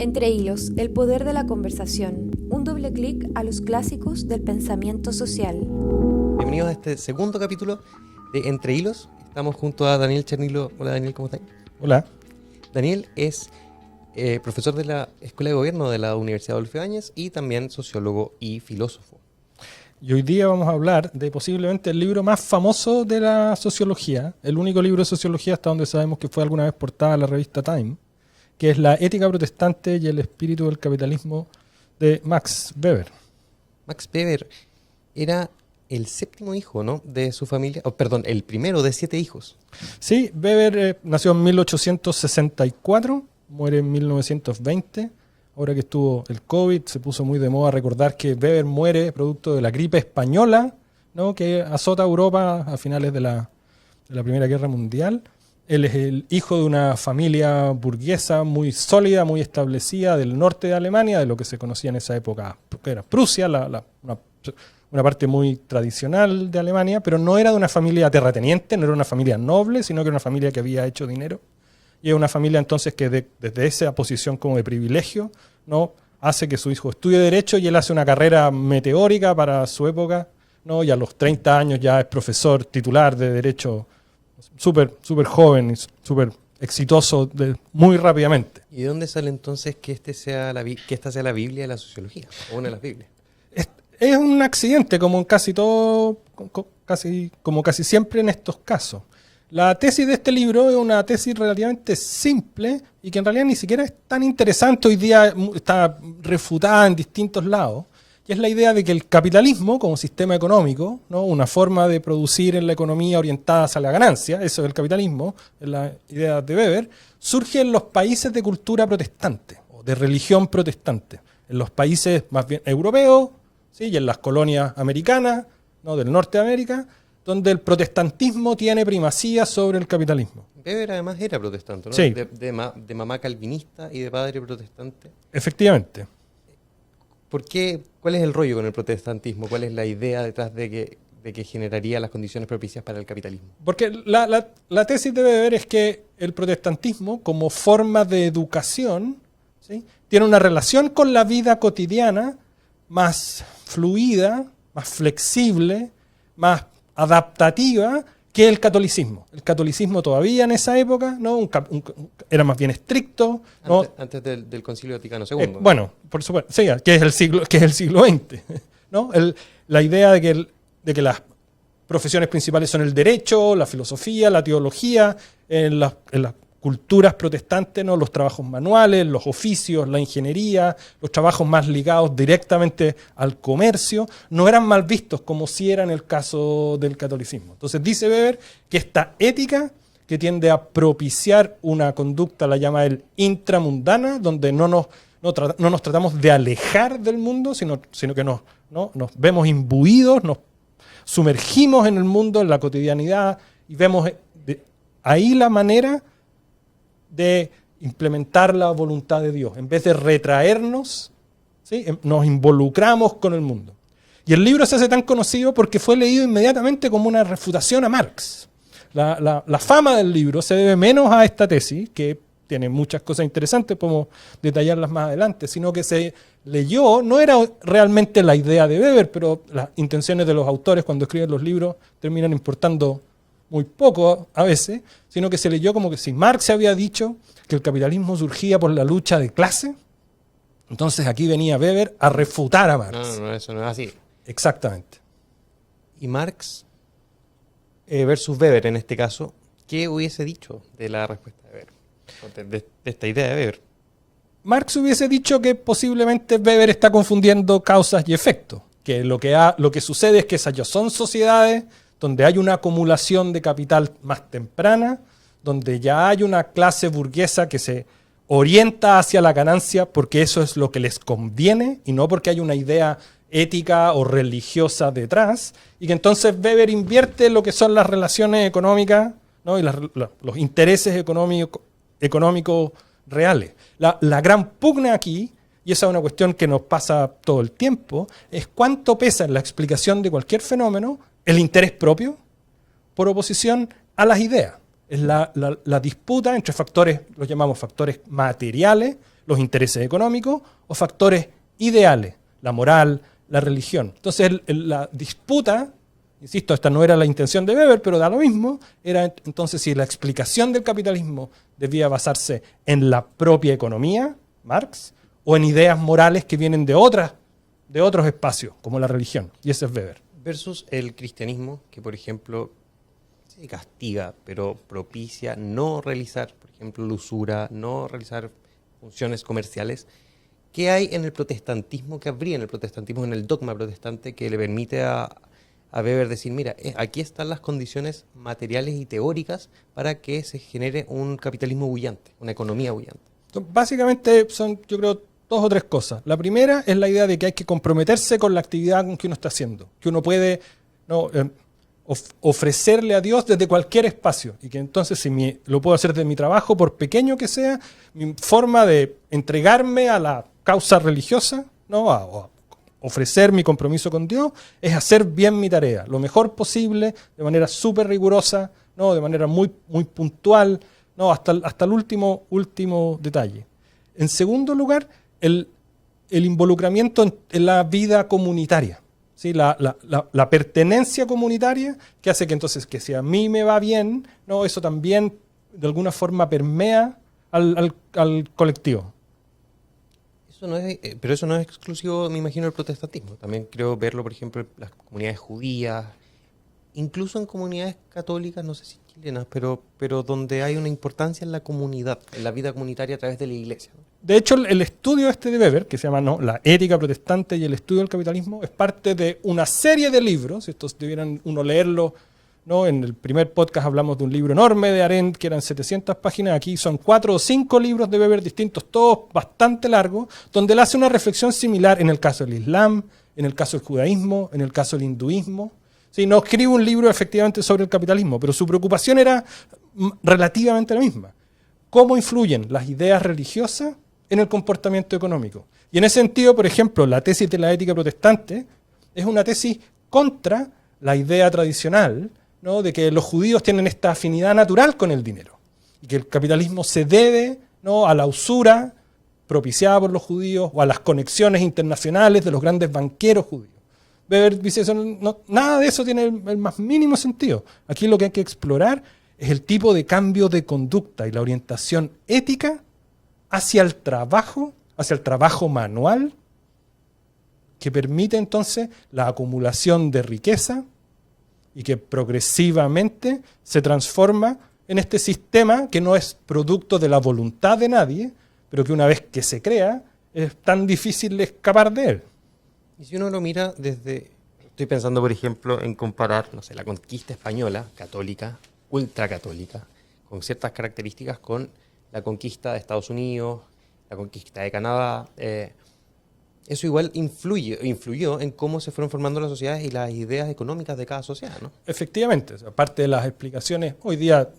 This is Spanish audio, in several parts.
Entre hilos, el poder de la conversación. Un doble clic a los clásicos del pensamiento social. Bienvenidos a este segundo capítulo de Entre Hilos. Estamos junto a Daniel Chernilo. Hola Daniel, ¿cómo estás? Hola. Daniel es profesor de la Escuela de Gobierno de la Universidad Adolfo Ibáñez y también sociólogo y filósofo. Y hoy día vamos a hablar de posiblemente el libro más famoso de la sociología, el único libro de sociología hasta donde sabemos que fue alguna vez portada en la revista Time, que es La ética protestante y el espíritu del capitalismo de Max Weber. Max Weber era el séptimo hijo, ¿no?, de su familia, perdón, el primero de 7 hijos. Sí, Weber nació en 1864, muere en 1920. Ahora que estuvo el COVID, se puso muy de moda recordar que Weber muere producto de la gripe española, ¿no?, que azota a Europa a finales de la Primera Guerra Mundial. Él es el hijo de una familia burguesa muy sólida, muy establecida del norte de Alemania, de lo que se conocía en esa época, que era Prusia, una parte muy tradicional de Alemania, pero no era de una familia terrateniente, no era una familia noble, sino que era una familia que había hecho dinero. Y es una familia entonces que desde esa posición como de privilegio, ¿no?, hace que su hijo estudie Derecho y él hace una carrera meteórica para su época, ¿no?, y a los 30 años ya es profesor titular de Derecho, súper joven y súper exitoso muy rápidamente. ¿Y de dónde sale entonces que esta sea la Biblia de la sociología, o una de las Biblias? Es un accidente, como en casi todo, como casi siempre en estos casos. La tesis de este libro es una tesis relativamente simple y que en realidad ni siquiera es tan interesante. Hoy día está refutada en distintos lados. Y es la idea de que el capitalismo como sistema económico, ¿no?, una forma de producir en la economía orientada hacia la ganancia, eso es el capitalismo, es la idea de Weber, surge en los países de cultura protestante o de religión protestante. En los países más bien europeos, ¿sí?, y en las colonias americanas, ¿no?, del norte de América, donde el protestantismo tiene primacía sobre el capitalismo. Weber además era protestante, ¿no? Sí. De mamá calvinista y de padre protestante. Efectivamente. ¿Por qué? ¿Cuál es el rollo con el protestantismo? ¿Cuál es la idea detrás de que generaría las condiciones propicias para el capitalismo? Porque la tesis de Weber es que el protestantismo, como forma de educación, ¿sí?, tiene una relación con la vida cotidiana más fluida, más flexible, más adaptativa que el catolicismo. El catolicismo todavía en esa época, ¿no?, era más bien estricto, ¿no?, antes del Concilio Vaticano II. Bueno, por supuesto, sí, que es el siglo XX, ¿no? La idea de que las profesiones principales son el derecho, la filosofía, la teología, en las culturas protestantes, ¿no?, los trabajos manuales, los oficios, la ingeniería, los trabajos más ligados directamente al comercio, no eran mal vistos como si era en el caso del catolicismo. Entonces dice Weber que esta ética que tiende a propiciar una conducta, la llama él intramundana, donde no nos tratamos de alejar del mundo, sino que nos vemos imbuidos, nos sumergimos en el mundo, en la cotidianidad, y vemos ahí la manera de implementar la voluntad de Dios. En vez de retraernos, ¿sí?, nos involucramos con el mundo. Y el libro se hace tan conocido porque fue leído inmediatamente como una refutación a Marx. La fama del libro se debe menos a esta tesis, que tiene muchas cosas interesantes, podemos detallarlas más adelante, sino que se leyó, no era realmente la idea de Weber, pero las intenciones de los autores cuando escriben los libros terminan importando muy poco a veces, sino que se leyó como que si Marx había dicho que el capitalismo surgía por la lucha de clase, entonces aquí venía Weber a refutar a Marx. No, eso no es así. Exactamente. Y Marx versus Weber en este caso, ¿qué hubiese dicho de la respuesta de Weber? De esta idea de Weber. Marx hubiese dicho que posiblemente Weber está confundiendo causas y efectos, que lo que sucede es que esas son sociedades donde hay una acumulación de capital más temprana, donde ya hay una clase burguesa que se orienta hacia la ganancia porque eso es lo que les conviene y no porque hay una idea ética o religiosa detrás, y que entonces Weber invierte lo que son las relaciones económicas, ¿no?, y los intereses económicos reales. La gran pugna aquí, y esa es una cuestión que nos pasa todo el tiempo, es cuánto pesa en la explicación de cualquier fenómeno el interés propio por oposición a las ideas. es la disputa entre factores, los llamamos factores materiales, los intereses económicos, o factores ideales, la moral, la religión. Entonces la disputa, insisto, esta no era la intención de Weber, pero da lo mismo, era entonces si la explicación del capitalismo debía basarse en la propia economía, Marx, o en ideas morales que vienen de otros espacios, como la religión, y ese es Weber. Versus el cristianismo, que por ejemplo se castiga, pero propicia no realizar, por ejemplo, usura, no realizar funciones comerciales. ¿Qué hay en el protestantismo, qué habría en el protestantismo, en el dogma protestante, que le permite a Weber decir, mira, aquí están las condiciones materiales y teóricas para que se genere un capitalismo bullante, una economía bullante? Entonces, básicamente son, yo creo, 2 o 3 cosas. La primera es la idea de que hay que comprometerse con la actividad que uno está haciendo, que uno puede ofrecerle a Dios desde cualquier espacio, y que entonces si lo puedo hacer de mi trabajo, por pequeño que sea, mi forma de entregarme a la causa religiosa, ¿no? a ofrecer mi compromiso con Dios, es hacer bien mi tarea, lo mejor posible, de manera súper rigurosa, ¿no? De manera muy, muy puntual, ¿no? hasta el último detalle. En segundo lugar, el involucramiento en la vida comunitaria, ¿sí? La pertenencia comunitaria, que hace que entonces, que si a mí me va bien, ¿no? Eso también de alguna forma permea al colectivo. Pero eso no es exclusivo, me imagino, del protestantismo. También creo verlo, por ejemplo, en las comunidades judías, incluso en comunidades católicas, no sé si chilenas, pero donde hay una importancia en la comunidad, en la vida comunitaria a través de la iglesia. De hecho, el estudio de Weber, que se llama La ética protestante y el estudio del capitalismo, es parte de una serie de libros. Estos debieran uno leerlo, ¿no? En el primer podcast hablamos de un libro enorme de Arendt, que eran 700 páginas. Aquí son 4 o 5 libros de Weber distintos, todos bastante largos, donde él hace una reflexión similar en el caso del Islam, en el caso del judaísmo, en el caso del hinduismo. Sí, no escribe un libro efectivamente sobre el capitalismo, pero su preocupación era relativamente la misma. ¿Cómo influyen las ideas religiosas en el comportamiento económico? Y en ese sentido, por ejemplo, la tesis de la ética protestante es una tesis contra la idea tradicional, ¿no? De que los judíos tienen esta afinidad natural con el dinero y que el capitalismo se debe, ¿no? a la usura propiciada por los judíos o a las conexiones internacionales de los grandes banqueros judíos. Weber dice eso, nada de eso tiene el más mínimo sentido. Aquí lo que hay que explorar es el tipo de cambio de conducta y la orientación ética hacia el trabajo manual, que permite entonces la acumulación de riqueza y que progresivamente se transforma en este sistema que no es producto de la voluntad de nadie, pero que una vez que se crea es tan difícil de escapar de él. Y si uno lo mira desde, estoy pensando por ejemplo en comparar, no sé, la conquista española, católica, ultracatólica, con ciertas características con la conquista de Estados Unidos, la conquista de Canadá, eso igual influyó en cómo se fueron formando las sociedades y las ideas económicas de cada sociedad, ¿no? Efectivamente, aparte de las explicaciones, hoy día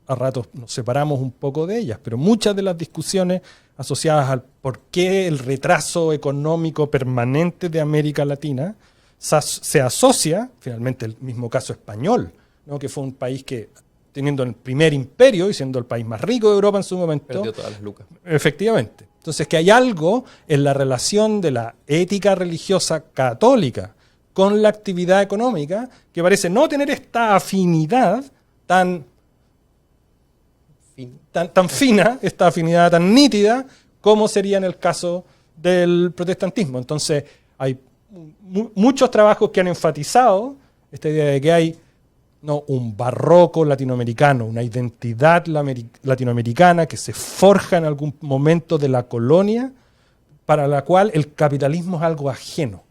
a ratos nos separamos un poco de ellas, pero muchas de las discusiones asociadas al por qué el retraso económico permanente de América Latina se asocia, finalmente el mismo caso español, ¿no? Que fue un país que, teniendo el primer imperio y siendo el país más rico de Europa en su momento, perdió todas las lucas. Efectivamente. Entonces, que hay algo en la relación de la ética religiosa católica con la actividad económica que parece no tener esta afinidad tan fina, esta afinidad tan nítida, como sería en el caso del protestantismo. Entonces, hay muchos trabajos que han enfatizado esta idea de que hay un barroco latinoamericano, una identidad latinoamericana que se forja en algún momento de la colonia, para la cual el capitalismo es algo ajeno,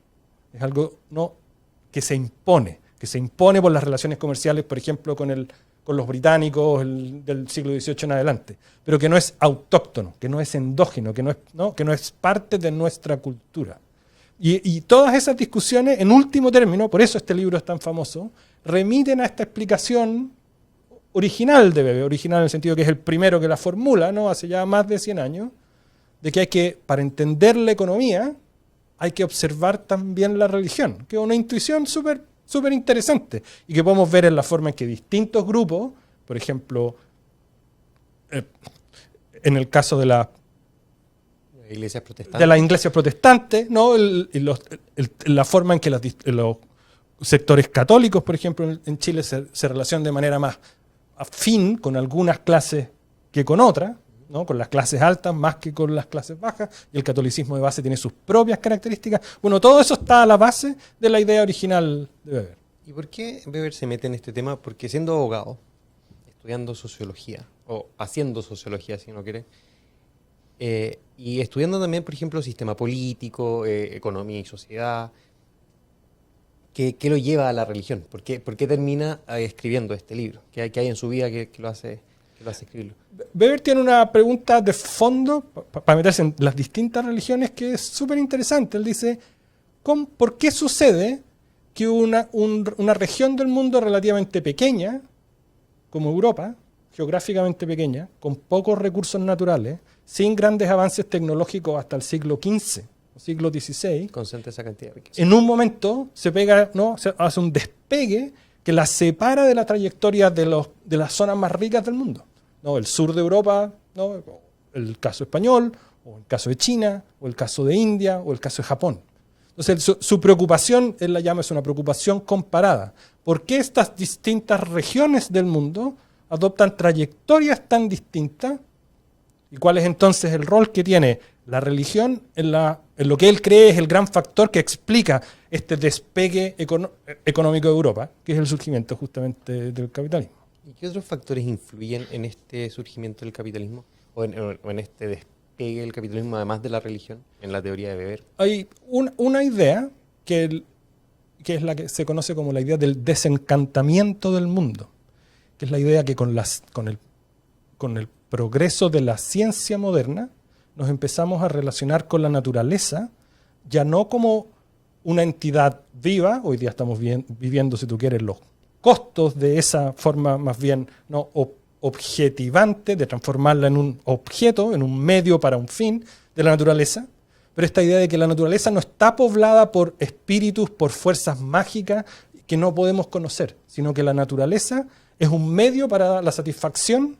es algo que se impone por las relaciones comerciales, por ejemplo, con los británicos del siglo XVIII en adelante, pero que no es autóctono, que no es endógeno, que no es parte de nuestra cultura. Y todas esas discusiones, en último término, por eso este libro es tan famoso, remiten a esta explicación original de Weber, original en el sentido que es el primero que la formula, ¿no? Hace ya más de 100 años, de que para entender la economía, hay que observar también la religión, que es una intuición súper interesante y que podemos ver en la forma en que distintos grupos, por ejemplo, en el caso de la Iglesias protestantes. de las iglesias protestantes, ¿no? La forma en que los sectores católicos, por ejemplo, en Chile se relacionan de manera más afín con algunas clases que con otras, ¿no? Con las clases altas más que con las clases bajas, y el catolicismo de base tiene sus propias características. Bueno, todo eso está a la base de la idea original de Weber. ¿Y por qué Weber se mete en este tema? Porque siendo abogado, estudiando sociología, o haciendo sociología si uno quiere, y estudiando también, por ejemplo, sistema político, economía y sociedad, ¿qué lo lleva a la religión? ¿Por qué termina escribiendo este libro? ¿Qué hay en su vida que lo hace escribirlo? Weber tiene una pregunta de fondo para meterse en las distintas religiones que es súper interesante. Él dice, ¿por qué sucede que una región del mundo relativamente pequeña, como Europa, geográficamente pequeña, con pocos recursos naturales, sin grandes avances tecnológicos hasta el siglo XV o siglo XVI, Concentra esa cantidad de riqueza. en un momento se pega, ¿no? Se hace un despegue que la separa de la trayectoria de las zonas más ricas del mundo, ¿no? El sur de Europa, ¿no? El caso español, o el caso de China, o el caso de India, o el caso de Japón. Entonces, su preocupación, él la llama, es una preocupación comparada. ¿Por qué estas distintas regiones del mundo adoptan trayectorias tan distintas? ¿Y cuál es entonces el rol que tiene la religión en lo que él cree es el gran factor que explica este despegue económico de Europa, que es el surgimiento justamente del capitalismo? ¿Y qué otros factores influyen en este surgimiento del capitalismo? ¿O en este despegue del capitalismo, además de la religión, en la teoría de Weber? Hay una idea que es la que se conoce como la idea del desencantamiento del mundo, que es la idea que con el progreso de la ciencia moderna nos empezamos a relacionar con la naturaleza, ya no como una entidad viva. Hoy día estamos viviendo, si tú quieres, los costos de esa forma más bien no objetivante, de transformarla en un objeto, en un medio para un fin de la naturaleza, pero esta idea de que la naturaleza no está poblada por espíritus, por fuerzas mágicas que no podemos conocer, sino que la naturaleza es un medio para la satisfacción,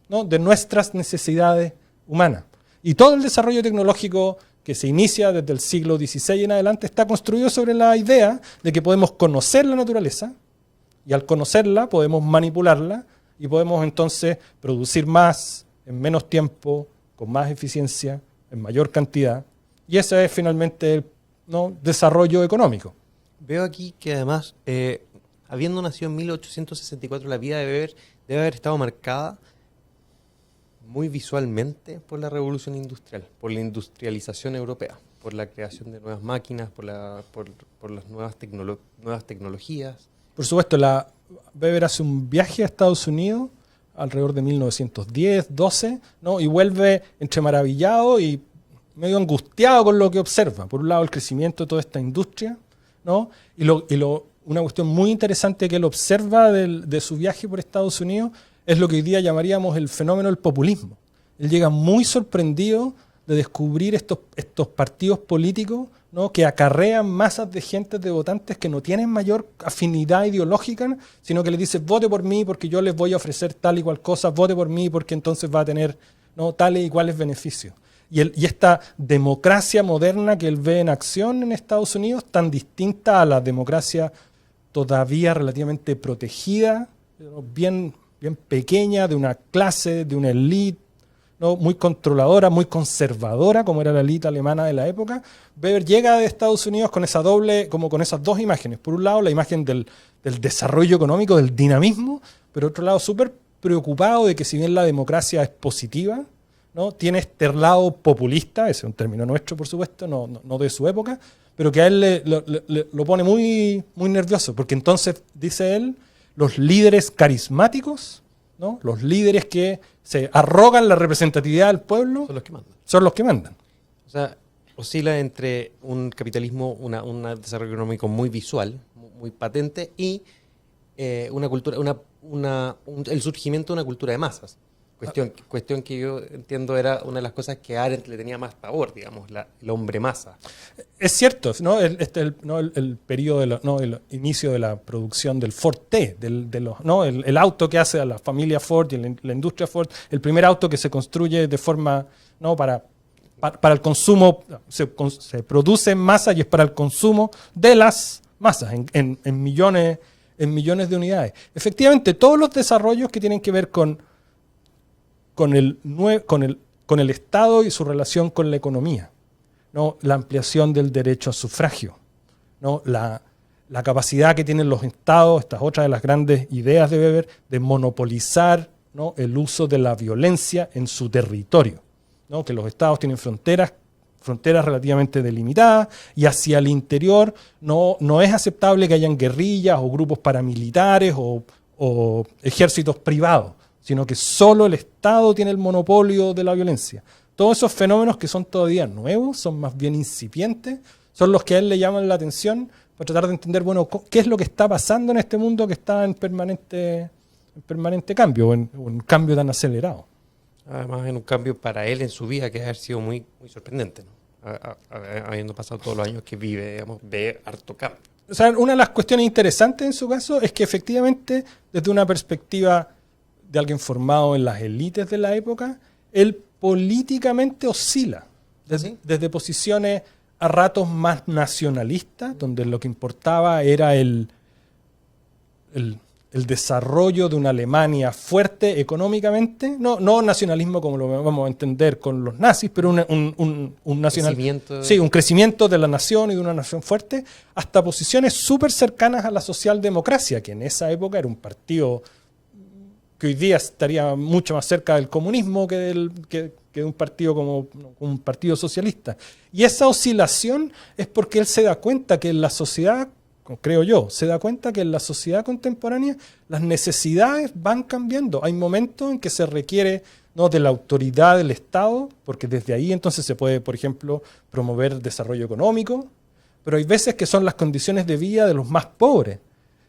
¿no?, de nuestras necesidades humanas. Y todo el desarrollo tecnológico que se inicia desde el siglo XVI en adelante está construido sobre la idea de que podemos conocer la naturaleza, y al conocerla podemos manipularla y podemos entonces producir más, en menos tiempo, con más eficiencia, en mayor cantidad. Y ese es finalmente el desarrollo económico. Veo aquí que además, habiendo nacido en 1864, la vida de Weber debe haber estado marcada muy visualmente por la revolución industrial, por la industrialización europea, por la creación de nuevas máquinas, por las nuevas tecnologías. Por supuesto, Weber hace un viaje a Estados Unidos alrededor de 1910, 12, ¿no? Y vuelve entre maravillado y medio angustiado con lo que observa. Por un lado, el crecimiento de toda esta industria, ¿no? Una cuestión muy interesante que él observa de su viaje por Estados Unidos es lo que hoy día llamaríamos el fenómeno del populismo. Él llega muy sorprendido de descubrir estos partidos políticos, ¿no?, que acarrean masas de gente, de votantes que no tienen mayor afinidad ideológica, sino que les dicen, vote por mí porque yo les voy a ofrecer tal y cual cosa, vote por mí porque entonces va a tener, ¿no?, tales y cuales beneficios. Y esta democracia moderna que él ve en acción en Estados Unidos, tan distinta a la democracia todavía relativamente protegida, bien pequeña, de una clase, de una élite, ¿no?, muy controladora, muy conservadora, como era la élite alemana de la época. Weber llega de Estados Unidos con esas dos imágenes. Por un lado, la imagen del desarrollo económico, del dinamismo, pero por otro lado, súper preocupado de que si bien la democracia es positiva, ¿no?, tiene este lado populista, ese es un término nuestro, por supuesto, no de su época, pero que a él lo pone muy, muy nervioso, porque entonces, dice él, los líderes carismáticos, ¿no?, los líderes que se arrogan la representatividad del pueblo, son los que mandan. O sea, oscila entre un capitalismo, un desarrollo económico muy visual, muy patente, y una cultura, el surgimiento de una cultura de masas. Cuestión que yo entiendo era una de las cosas que a Arendt le tenía más pavor, digamos, el hombre masa. Es cierto, ¿no? El periodo, el inicio de la producción del Ford T, ¿no? El auto que hace a la familia Ford y la industria Ford, el primer auto que se construye de forma, ¿no? para el consumo, se produce en masa y es para el consumo de las masas, en millones de unidades. Efectivamente, todos los desarrollos que tienen que ver con el Estado y su relación con la economía, ¿no? La ampliación del derecho a sufragio, ¿no? La capacidad que tienen los Estados, esta es otra de las grandes ideas de Weber, de monopolizar, ¿no? El uso de la violencia en su territorio, ¿no? Que los Estados tienen fronteras relativamente delimitadas y hacia el interior no es aceptable que hayan guerrillas o grupos paramilitares o ejércitos privados, sino que solo el Estado tiene el monopolio de la violencia. Todos esos fenómenos que son todavía nuevos, son más bien incipientes, son los que a él le llaman la atención para tratar de entender, bueno, qué es lo que está pasando en este mundo que está en permanente cambio, o en un cambio tan acelerado. Además, en un cambio para él en su vida que ha sido muy, muy sorprendente, ¿no? Habiendo pasado todos los años que vive, digamos, ve harto cambio. O sea, una de las cuestiones interesantes en su caso es que efectivamente, desde una perspectiva de alguien formado en las élites de la época, él políticamente oscila desde posiciones a ratos más nacionalistas, donde lo que importaba era el desarrollo de una Alemania fuerte económicamente, no nacionalismo como lo vamos a entender con los nazis, pero un un crecimiento de la nación y de una nación fuerte, hasta posiciones súper cercanas a la socialdemocracia, que en esa época era un partido que hoy día estaría mucho más cerca del comunismo que de un partido como un partido socialista. Y esa oscilación es porque él se da cuenta que en la sociedad, creo yo, se da cuenta que en la sociedad contemporánea las necesidades van cambiando. Hay momentos en que se requiere, ¿no?, de la autoridad del Estado, porque desde ahí entonces se puede, por ejemplo, promover desarrollo económico, pero hay veces que son las condiciones de vida de los más pobres,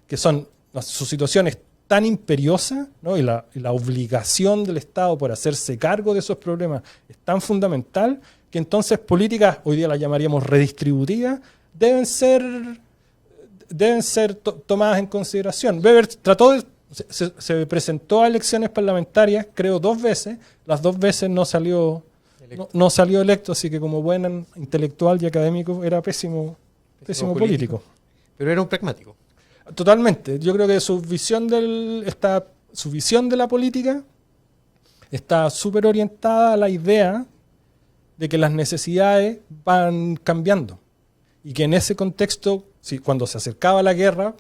que son sus situaciones tan imperiosa, ¿no? y la obligación del Estado por hacerse cargo de esos problemas es tan fundamental que entonces políticas, hoy día las llamaríamos redistributivas, deben ser tomadas en consideración. Weber se presentó a elecciones parlamentarias, creo 2 veces, las 2 veces no salió electo, así que como buen intelectual y académico era pésimo político. Pero era un pragmático. Totalmente. Yo creo que su visión de la política está súper orientada a la idea de que las necesidades van cambiando y que en ese contexto, cuando se acercaba la guerra,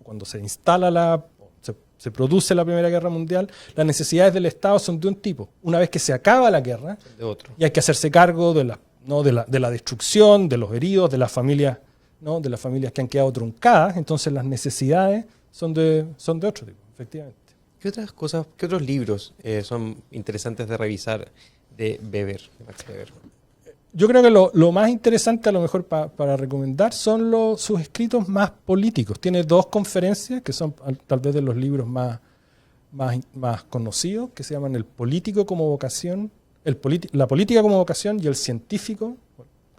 cuando se instala se produce la Primera Guerra Mundial, las necesidades del Estado son de un tipo. Una vez que se acaba la guerra, de otro. Y hay que hacerse cargo de la destrucción, de los heridos, de las familias, ¿no?, de las familias que han quedado truncadas, entonces las necesidades son de otro tipo, efectivamente. ¿Qué otras cosas, qué otros libros son interesantes de revisar de Max Weber? Yo creo que lo más interesante a lo mejor para recomendar son sus escritos más políticos. Tiene 2 conferencias que son tal vez de los libros más conocidos, que se llaman El político como vocación, la política como vocación y el científico,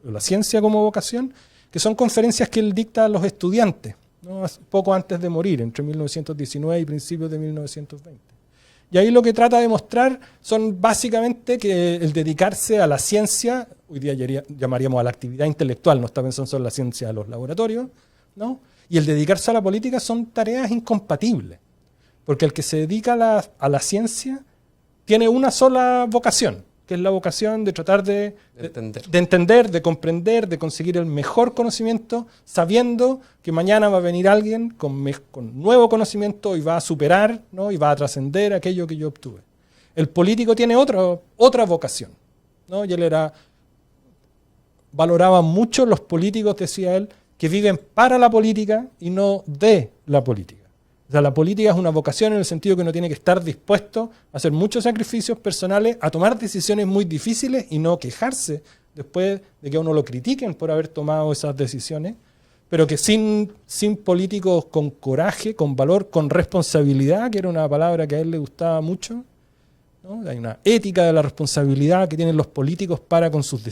o la ciencia como vocación, que son conferencias que él dicta a los estudiantes, ¿no?, poco antes de morir, entre 1919 y principios de 1920. Y ahí lo que trata de mostrar son básicamente que el dedicarse a la ciencia, hoy día llamaríamos a la actividad intelectual, no está pensando solo en la ciencia de los laboratorios, ¿no?, y el dedicarse a la política son tareas incompatibles, porque el que se dedica a la ciencia tiene una sola vocación, que es la vocación de tratar de entender, de comprender, de conseguir el mejor conocimiento, sabiendo que mañana va a venir alguien con nuevo conocimiento y va a superar, ¿no?, y va a trascender aquello que yo obtuve. El político tiene otra vocación, ¿no? Y él valoraba mucho los políticos, decía él, que viven para la política y no de la política. O sea, la política es una vocación en el sentido que uno tiene que estar dispuesto a hacer muchos sacrificios personales, a tomar decisiones muy difíciles y no quejarse después de que a uno lo critiquen por haber tomado esas decisiones, pero que sin políticos con coraje, con valor, con responsabilidad, que era una palabra que a él le gustaba mucho, ¿no? Hay una ética de la responsabilidad que tienen los políticos para con sus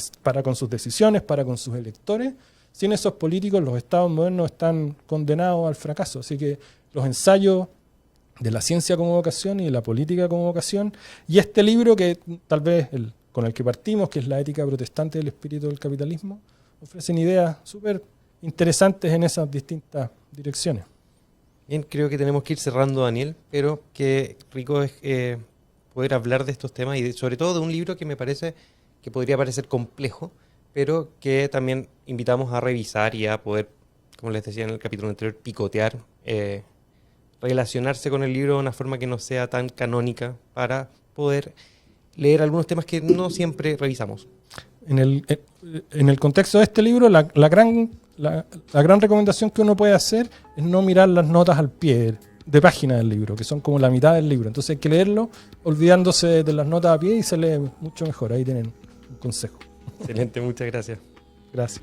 decisiones, para con sus electores. Sin esos políticos, los estados modernos están condenados al fracaso. Así que los ensayos de la ciencia como vocación y de la política como vocación, y este libro que tal vez con el que partimos, que es La ética protestante del espíritu del capitalismo, ofrecen ideas súper interesantes en esas distintas direcciones. Bien, creo que tenemos que ir cerrando, Daniel, pero qué rico es poder hablar de estos temas y sobre todo de un libro que me parece que podría parecer complejo, pero que también invitamos a revisar y a poder, como les decía en el capítulo anterior, picotear, relacionarse con el libro de una forma que no sea tan canónica para poder leer algunos temas que no siempre revisamos. En el contexto de este libro, la gran recomendación que uno puede hacer es no mirar las notas al pie de página del libro, que son como la mitad del libro. Entonces hay que leerlo olvidándose de las notas a pie y se lee mucho mejor. Ahí tienen un consejo. Excelente, muchas gracias. Gracias.